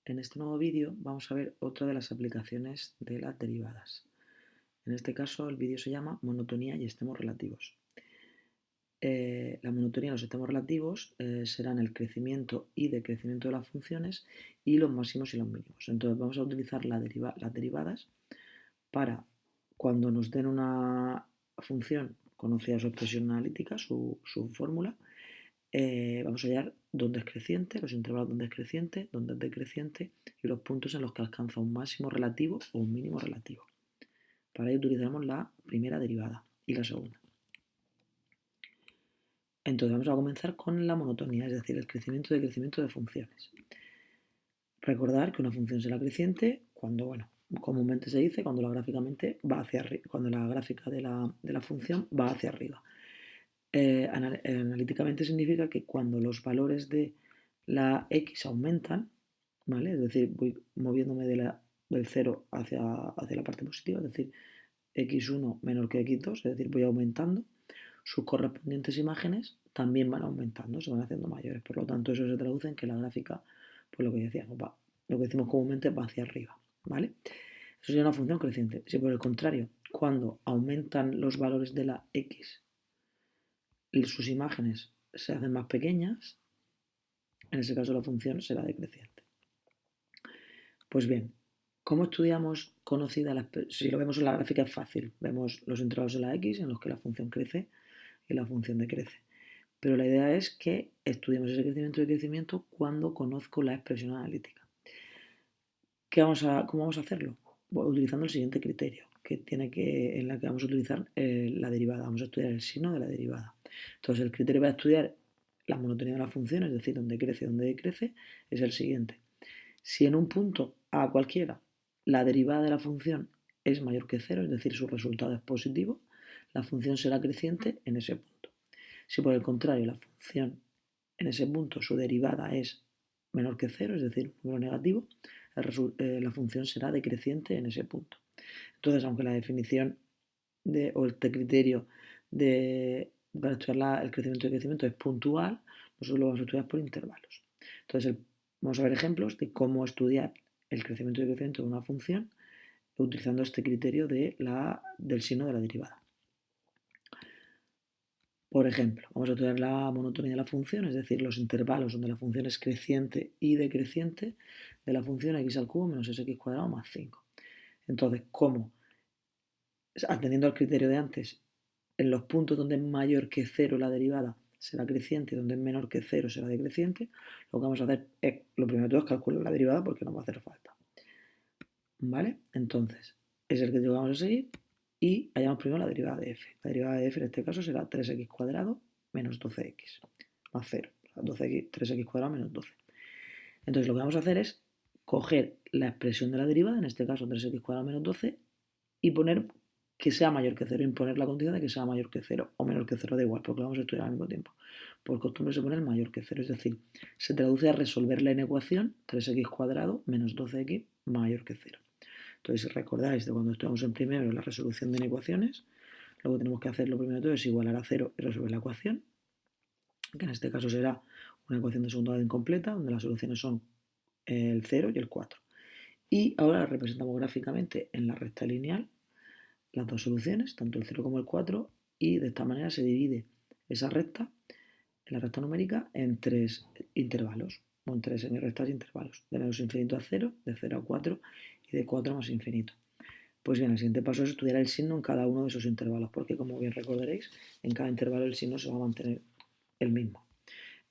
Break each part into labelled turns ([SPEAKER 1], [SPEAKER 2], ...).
[SPEAKER 1] En este nuevo vídeo vamos a ver otra de las aplicaciones de las derivadas. En este caso el vídeo se llama monotonía y extremos relativos. La monotonía y los extremos relativos serán el crecimiento y decrecimiento de las funciones y los máximos y los mínimos. Entonces vamos a utilizar las derivadas para cuando nos den una función conocida su expresión analítica, su fórmula, vamos a hallar dónde es creciente, los intervalos donde es creciente, dónde es decreciente y los puntos en los que alcanza un máximo relativo o un mínimo relativo. Para ello utilizaremos la primera derivada y la segunda. Entonces vamos a comenzar con la monotonía, es decir, el crecimiento y decrecimiento de funciones. Recordar que una función será creciente cuando, comúnmente se dice cuando la gráfica de la función va hacia arriba. Analíticamente significa que cuando los valores de la x aumentan, ¿vale? Es decir, voy moviéndome del 0 hacia la parte positiva, es decir, x1 menor que x2, es decir, voy aumentando, sus correspondientes imágenes también van aumentando, se van haciendo mayores. Por lo tanto, eso se traduce en que la gráfica, pues lo que decíamos, lo que decimos comúnmente va hacia arriba, ¿vale? Eso sería una función creciente. Si por el contrario, cuando aumentan los valores de la x, sus imágenes se hacen más pequeñas, en ese caso la función será decreciente. Pues bien, ¿cómo estudiamos si lo vemos en la gráfica es fácil, vemos los intervalos de la x en los que la función crece y la función decrece. Pero la idea es que estudiemos ese crecimiento y decrecimiento cuando conozco la expresión analítica. ¿Cómo vamos a hacerlo? Bueno, utilizando el siguiente criterio, en la que vamos a utilizar la derivada. Vamos a estudiar el signo de la derivada. Entonces, el criterio para estudiar la monotonía de la función, es decir, dónde crece y dónde decrece, es el siguiente. Si en un punto a cualquiera la derivada de la función es mayor que 0, es decir, su resultado es positivo, la función será creciente en ese punto. Si por el contrario la función en ese punto su derivada es menor que 0, es decir, un número negativo, la función será decreciente en ese punto. Entonces, aunque la definición o este criterio para estudiar el crecimiento y decrecimiento es puntual, nosotros lo vamos a estudiar por intervalos. Entonces, vamos a ver ejemplos de cómo estudiar el crecimiento y decrecimiento de una función utilizando este criterio del signo de la derivada. Por ejemplo, vamos a estudiar la monotonía de la función, es decir, los intervalos donde la función es creciente y decreciente de la función x al cubo menos sx cuadrado más 5. Entonces, ¿cómo? Atendiendo al criterio de antes, en los puntos donde es mayor que 0 la derivada será creciente y donde es menor que 0 será decreciente, lo que vamos a hacer es, lo primero de todo es calcular la derivada porque nos va a hacer falta. ¿Vale? Entonces, es el criterio que vamos a seguir y hallamos primero la derivada de f. La derivada de f en este caso será 3x cuadrado menos 12x más 0. O sea, 12x, 3x cuadrado menos 12. Entonces lo que vamos a hacer es coger la expresión de la derivada, en este caso 3x cuadrado menos 12, y poner que sea mayor que 0, imponer la condición de que sea mayor que 0 o menor que 0, da igual, porque lo vamos a estudiar al mismo tiempo. Por costumbre se pone el mayor que 0, es decir, se traduce a resolverla en ecuación 3x cuadrado menos 12x mayor que 0. Entonces, si recordáis de cuando estudiamos en primero la resolución de inecuaciones, lo que tenemos que hacer lo primero de todo es igualar a 0 y resolver la ecuación, que en este caso será una ecuación de segundo grado incompleta, donde las soluciones son el 0 y el 4. Y ahora la representamos gráficamente en la recta lineal, las dos soluciones, tanto el 0 como el 4, y de esta manera se divide esa recta, la recta numérica, en tres intervalos, o en tres semirectas de intervalos, de menos infinito a 0, de 0 a 4 y de 4 más infinito. Pues bien, el siguiente paso es estudiar el signo en cada uno de esos intervalos, porque como bien recordaréis, en cada intervalo el signo se va a mantener el mismo.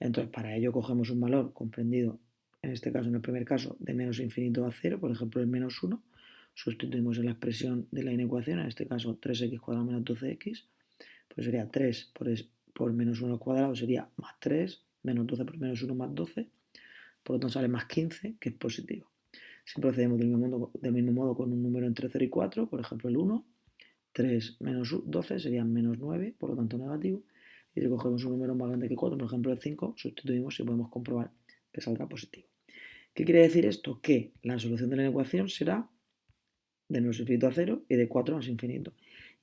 [SPEAKER 1] Entonces, para ello cogemos un valor comprendido, en este caso, en el primer caso, de menos infinito a 0, por ejemplo, el menos 1, sustituimos en la expresión de la inecuación, en este caso 3x cuadrado menos 12x, pues sería 3 por menos 1 al cuadrado sería más 3, menos 12 por menos 1 más 12, por lo tanto sale más 15, que es positivo. Si procedemos del mismo modo con un número entre 0 y 4, por ejemplo el 1, 3 menos 12 serían menos 9, por lo tanto negativo. Y si cogemos un número más grande que 4, por ejemplo el 5, sustituimos y podemos comprobar que saldrá positivo. ¿Qué quiere decir esto? Que la solución de la ecuación será de menos infinito a 0 y de 4 más infinito.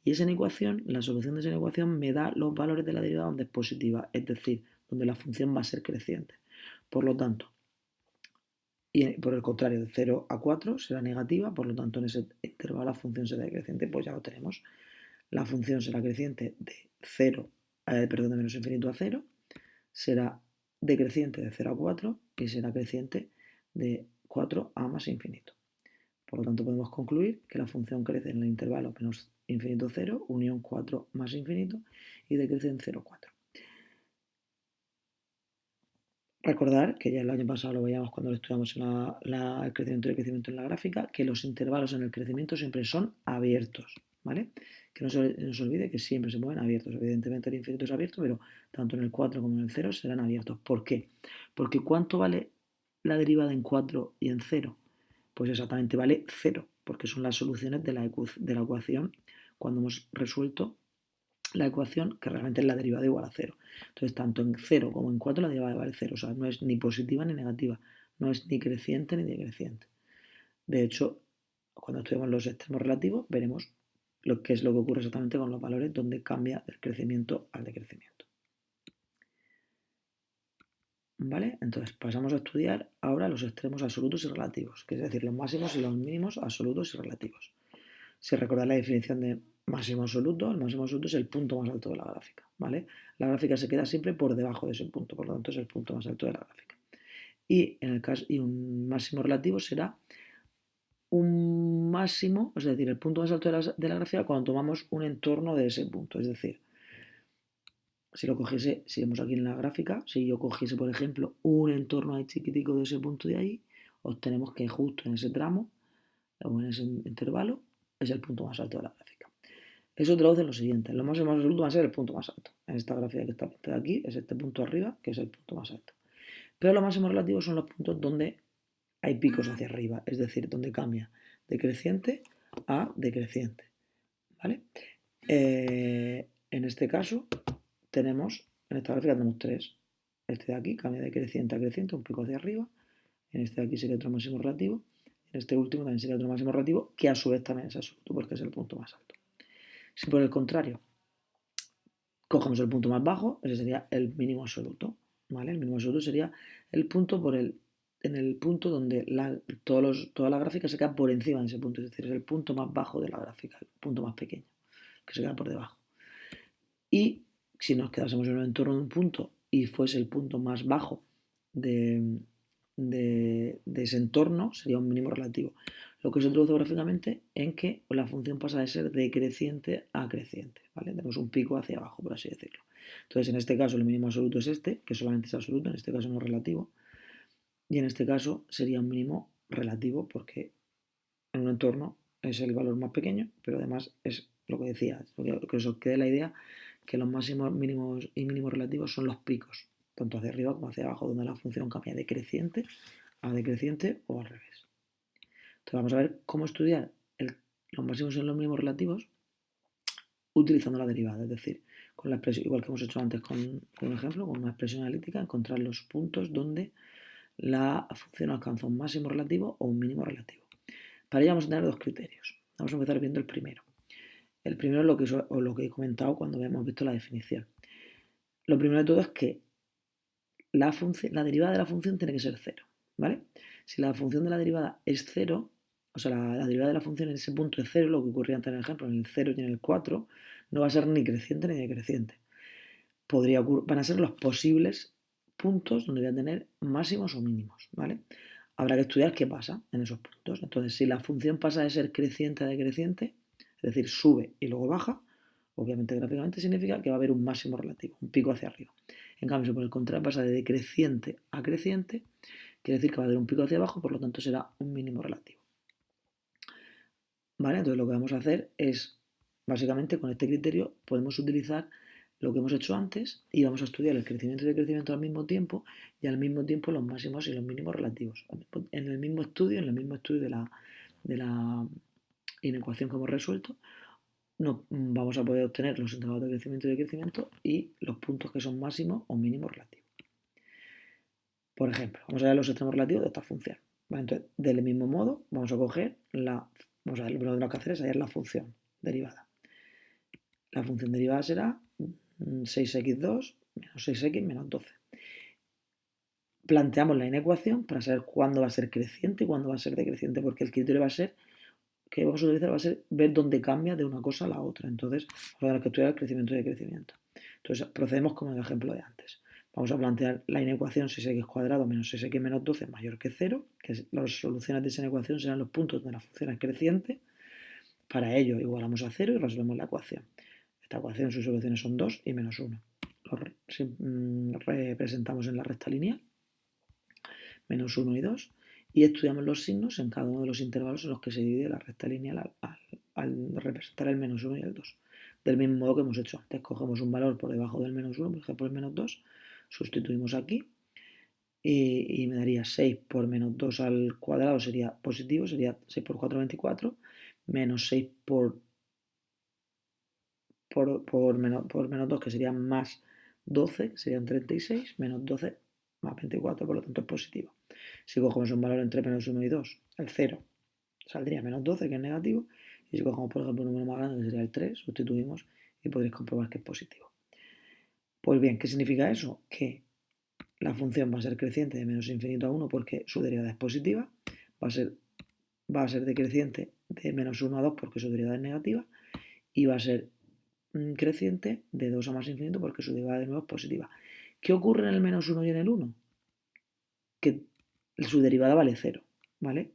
[SPEAKER 1] Y esa ecuación, la solución de esa ecuación me da los valores de la derivada donde es positiva, es decir, donde la función va a ser creciente. Por lo tanto, Y por el contrario, de 0 a 4 será negativa, por lo tanto en ese intervalo la función será decreciente, pues ya lo tenemos. La función será creciente de de menos infinito a 0, será decreciente de 0 a 4 y será creciente de 4 a más infinito. Por lo tanto podemos concluir que la función crece en el intervalo menos infinito 0, unión 4 más infinito y decrece en 0, 4. Recordar, que ya el año pasado lo veíamos cuando lo estudiamos en el crecimiento y el crecimiento en la gráfica, que los intervalos en el crecimiento siempre son abiertos, ¿vale? Que no se nos olvide que siempre se mueven abiertos. Evidentemente el infinito es abierto, pero tanto en el 4 como en el 0 serán abiertos. ¿Por qué? Porque ¿cuánto vale la derivada en 4 y en 0? Pues exactamente vale 0, porque son las soluciones de la ecuación cuando hemos resuelto la ecuación, que realmente es la derivada igual a 0. Entonces, tanto en 0 como en 4 la derivada vale 0. O sea, no es ni positiva ni negativa. No es ni creciente ni decreciente. De hecho, cuando estudiamos los extremos relativos, veremos qué es lo que ocurre exactamente con los valores donde cambia del crecimiento al decrecimiento. ¿Vale? Entonces, pasamos a estudiar ahora los extremos absolutos y relativos, que es decir, los máximos y los mínimos absolutos y relativos. Si recordáis la definición de máximo absoluto, el máximo absoluto es el punto más alto de la gráfica, ¿vale? La gráfica se queda siempre por debajo de ese punto, por lo tanto es el punto más alto de la gráfica. Y un máximo relativo será un máximo, es decir, el punto más alto de la gráfica cuando tomamos un entorno de ese punto. Es decir, si vemos aquí en la gráfica, si yo cogiese, por ejemplo, un entorno ahí chiquitico de ese punto de ahí, obtenemos que justo en ese tramo o en ese intervalo es el punto más alto de la gráfica. Eso traduce en lo siguiente: lo máximo absoluto va a ser el punto más alto. En esta gráfica que está pintada aquí es este punto arriba, que es el punto más alto. Pero los máximos relativos son los puntos donde hay picos hacia arriba, es decir, donde cambia de creciente a decreciente. ¿Vale? En este caso en esta gráfica tenemos tres. Este de aquí cambia de creciente a creciente, un pico hacia arriba. En este de aquí sería otro máximo relativo. En este último también sería otro máximo relativo, que a su vez también es absoluto, porque es el punto más alto. Si por el contrario cogemos el punto más bajo, ese sería el mínimo absoluto, ¿vale? El mínimo absoluto sería el punto en el punto donde toda la gráfica se queda por encima de ese punto, es decir, es el punto más bajo de la gráfica, el punto más pequeño, que se queda por debajo. Y si nos quedásemos en el entorno de un punto y fuese el punto más bajo de ese entorno, sería un mínimo relativo. Lo que se traduce gráficamente en que la función pasa de ser decreciente a creciente, ¿vale? Tenemos un pico hacia abajo, por así decirlo. Entonces, en este caso, el mínimo absoluto es este, que solamente es absoluto, en este caso no es relativo. Y en este caso sería un mínimo relativo porque en un entorno es el valor más pequeño, pero además es lo que decía, que os quede la idea que los máximos, mínimos y mínimos relativos son los picos, tanto hacia arriba como hacia abajo, donde la función cambia de creciente a decreciente o al revés. Entonces vamos a ver cómo estudiar los máximos y los mínimos relativos utilizando la derivada, es decir, con la expresión, igual que hemos hecho antes con un ejemplo, con una expresión analítica, encontrar los puntos donde la función alcanza un máximo relativo o un mínimo relativo. Para ello vamos a tener dos criterios. Vamos a empezar viendo el primero. El primero es lo que he comentado cuando hemos visto la definición. Lo primero de todo es que la derivada de la función tiene que ser cero, ¿vale? Si la función de la derivada es cero, o sea, la derivada de la función en ese punto es cero, lo que ocurría antes en el ejemplo, en el 0 y en el 4, no va a ser ni creciente ni decreciente. Van a ser los posibles puntos donde voy a tener máximos o mínimos, ¿vale? Habrá que estudiar qué pasa en esos puntos. Entonces, si la función pasa de ser creciente a decreciente, es decir, sube y luego baja, obviamente gráficamente significa que va a haber un máximo relativo, un pico hacia arriba. En cambio, si por el contrario pasa de decreciente a creciente, quiere decir que va a haber un pico hacia abajo, por lo tanto será un mínimo relativo. ¿Vale? Entonces lo que vamos a hacer es, básicamente con este criterio, podemos utilizar lo que hemos hecho antes y vamos a estudiar el crecimiento y el decrecimiento al mismo tiempo y al mismo tiempo los máximos y los mínimos relativos. En el mismo estudio de la inecuación que hemos resuelto, no, vamos a poder obtener los intervalos de crecimiento y decrecimiento y los puntos que son máximos o mínimos relativos. Por ejemplo, vamos a ver los extremos relativos de esta función. ¿Vale? Entonces, del mismo modo, vamos a coger vamos a ver, lo primero que tenemos que hacer es hallar la función derivada. La función derivada será 6x2 menos 6x menos 12. planteamos la inecuación para saber cuándo va a ser creciente y cuándo va a ser decreciente, porque el criterio va a ser que vamos a utilizar va a ser ver dónde cambia de una cosa a la otra. Entonces, vamos a tener que estudiar el crecimiento y decrecimiento. Entonces, procedemos con el ejemplo de antes. Vamos a plantear la inecuación 6x cuadrado menos 6x menos 12 mayor que 0, que las soluciones de esa inecuación serán los puntos donde la función es creciente. Para ello, igualamos a 0 y resolvemos la ecuación. Esta ecuación, sus soluciones son 2 y menos 1. Lo representamos en la recta lineal, menos 1 y 2, y estudiamos los signos en cada uno de los intervalos en los que se divide la recta lineal al representar el menos 1 y el 2. Del mismo modo que hemos hecho antes, cogemos un valor por debajo del menos 1, por ejemplo el menos 2, sustituimos aquí y me daría 6 por menos 2 al cuadrado sería positivo, sería 6 por 4, 24, menos 6 por menos 2, que sería más 12, que serían 36, menos 12 más 24, por lo tanto es positivo. Si cogemos un valor entre menos 1 y 2, el 0, saldría menos 12, que es negativo, y si cogemos, por ejemplo, un número más grande, que sería el 3, sustituimos y podréis comprobar que es positivo. Pues bien, ¿qué significa eso? Que la función va a ser creciente de menos infinito a 1 porque su derivada es positiva, va a ser decreciente de menos 1 a 2 porque su derivada es negativa, y va a ser creciente de 2 a más infinito porque su derivada de nuevo es positiva. ¿Qué ocurre en el menos 1 y en el 1? Que su derivada vale 0, ¿vale?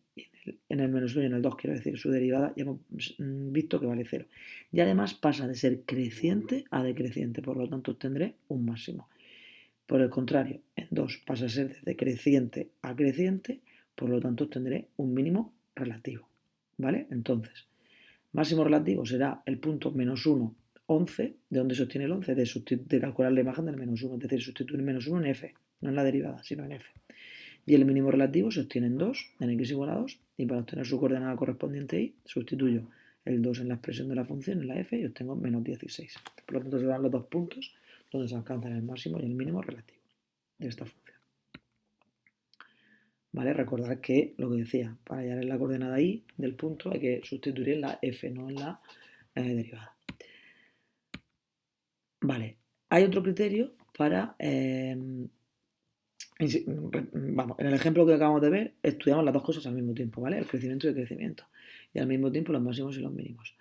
[SPEAKER 1] En el menos 1 y en el 2, quiero decir, su derivada ya hemos visto que vale 0. Y además pasa de ser creciente a decreciente, por lo tanto obtendré un máximo. Por el contrario, en 2 pasa a ser de decreciente a creciente, por lo tanto obtendré un mínimo relativo, ¿vale? Entonces, máximo relativo será el punto menos 1, 11. ¿De dónde se obtiene el 11? De calcular la imagen del menos 1, es decir, sustituir menos 1 en f, no en la derivada, sino en f. Y el mínimo relativo se obtiene en 2, en x igual a 2, y para obtener su coordenada correspondiente y, sustituyo el 2 en la expresión de la función, en la f, y obtengo menos 16. Por lo tanto, se dan los dos puntos donde se alcanzan el máximo y el mínimo relativo de esta función. ¿Vale? Recordad que lo que decía, para hallar en la coordenada y del punto hay que sustituir en la f, no en la derivada. Vale, hay otro criterio para... vamos, en el ejemplo que acabamos de ver, estudiamos las dos cosas al mismo tiempo, ¿vale? El crecimiento y el crecimiento. Y al mismo tiempo los máximos y los mínimos.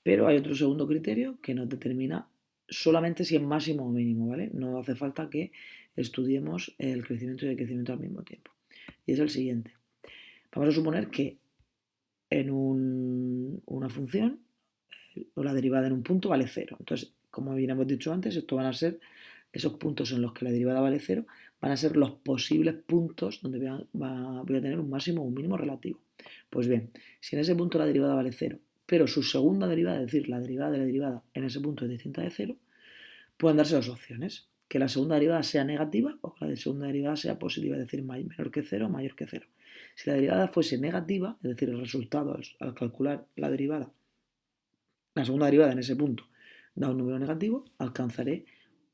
[SPEAKER 1] Pero hay otro segundo criterio que nos determina solamente si es máximo o mínimo, ¿vale? No hace falta que estudiemos el crecimiento y el crecimiento al mismo tiempo. Y es el siguiente. Vamos a suponer que en una función o la derivada en un punto vale 0. Entonces, como bien hemos dicho antes, estos van a ser esos puntos en los que la derivada vale 0, van a ser los posibles puntos donde voy a tener un máximo o un mínimo relativo. Pues bien, si en ese punto la derivada vale 0, pero su segunda derivada, es decir, la derivada de la derivada en ese punto es distinta de 0, pueden darse dos opciones. Que la segunda derivada sea negativa o que la segunda derivada sea positiva, es decir, menor que 0 o mayor que 0. Si la derivada fuese negativa, es decir, el resultado al calcular la derivada, la segunda derivada en ese punto da un número negativo,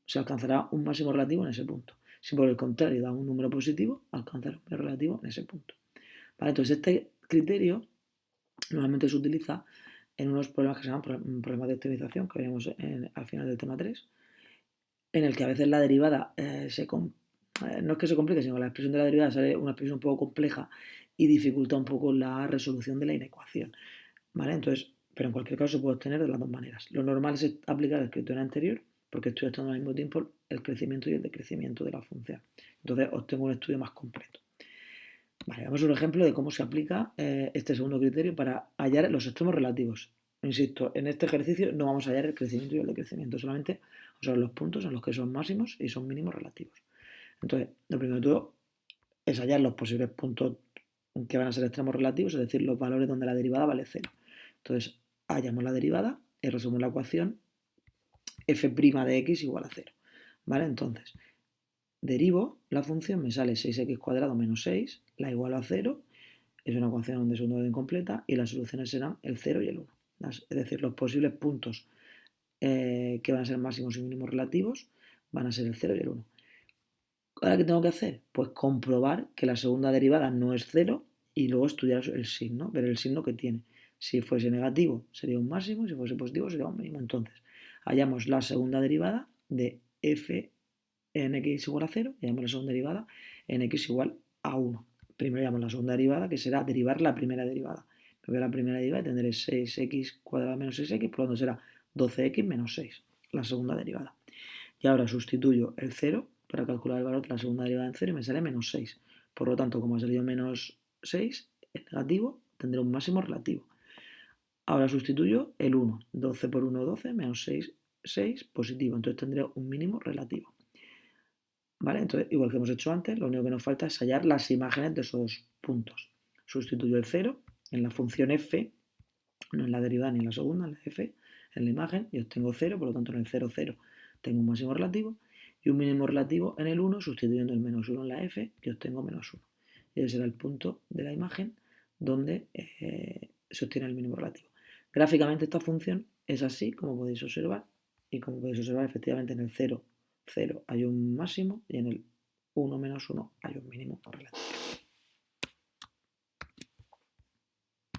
[SPEAKER 1] se alcanzará un máximo relativo en ese punto. Si por el contrario da un número positivo, alcanzará un número relativo en ese punto. ¿Vale? Entonces este criterio normalmente se utiliza en unos problemas que se llaman problemas de optimización, que veremos al final del tema 3, en el que a veces la derivada no es que se complique, sino que la expresión de la derivada sale una expresión un poco compleja y dificulta un poco la resolución de la inecuación. ¿Vale? Entonces, pero en cualquier caso se puede obtener de las dos maneras. Lo normal es aplicar el criterio anterior, porque estoy estudiando al mismo tiempo el crecimiento y el decrecimiento de la función. Entonces obtengo un estudio más completo. Vale, vamos a un ejemplo de cómo se aplica este segundo criterio para hallar los extremos relativos. Insisto, en este ejercicio no vamos a hallar el crecimiento y el decrecimiento, solamente vamos a ver los puntos en los que son máximos y son mínimos relativos. Entonces, lo primero de todo es hallar los posibles puntos que van a ser extremos relativos, es decir, los valores donde la derivada vale 0. Entonces, hallamos la derivada y resolvemos la ecuación f' de x igual a 0. ¿Vale? Entonces, derivo la función, me sale 6x cuadrado menos 6, la igualo a 0, es una ecuación de segundo grado incompleta y las soluciones serán el 0 y el 1. Es decir, los posibles puntos que van a ser máximos y mínimos relativos van a ser el 0 y el 1. ¿Ahora qué tengo que hacer? Pues comprobar que la segunda derivada no es 0 y luego estudiar el signo, ver el signo que tiene. Si fuese negativo sería un máximo, si fuese positivo sería un mínimo. Entonces, hallamos la segunda derivada de f en x igual a 0, hallamos la segunda derivada en x igual a 1. Primero llevamos la segunda derivada, que será derivar la primera derivada. Me voy a la primera derivada y tendré 6x cuadrado menos 6x, por lo tanto será 12x menos 6, la segunda derivada. Y ahora sustituyo el 0 para calcular el valor de la segunda derivada en 0 y me sale menos 6. Por lo tanto, como ha salido menos 6, es negativo, tendré un máximo relativo. Ahora sustituyo el 1. 12 por 1, 12, menos 6, 6, positivo. Entonces tendré un mínimo relativo. ¿Vale? Entonces, igual que hemos hecho antes, lo único que nos falta es hallar las imágenes de esos puntos. Sustituyo el 0 en la función f, no en la derivada ni en la segunda, en la f, en la imagen, y obtengo 0, por lo tanto en el 0, 0 tengo un máximo relativo, y un mínimo relativo en el 1, sustituyendo el menos 1 en la f, y obtengo menos 1. Y ese será el punto de la imagen donde se obtiene el mínimo relativo. Gráficamente esta función es así, como podéis observar, y como podéis observar, efectivamente en el 0, 0 hay un máximo y en el 1 menos 1 hay un mínimo relativo.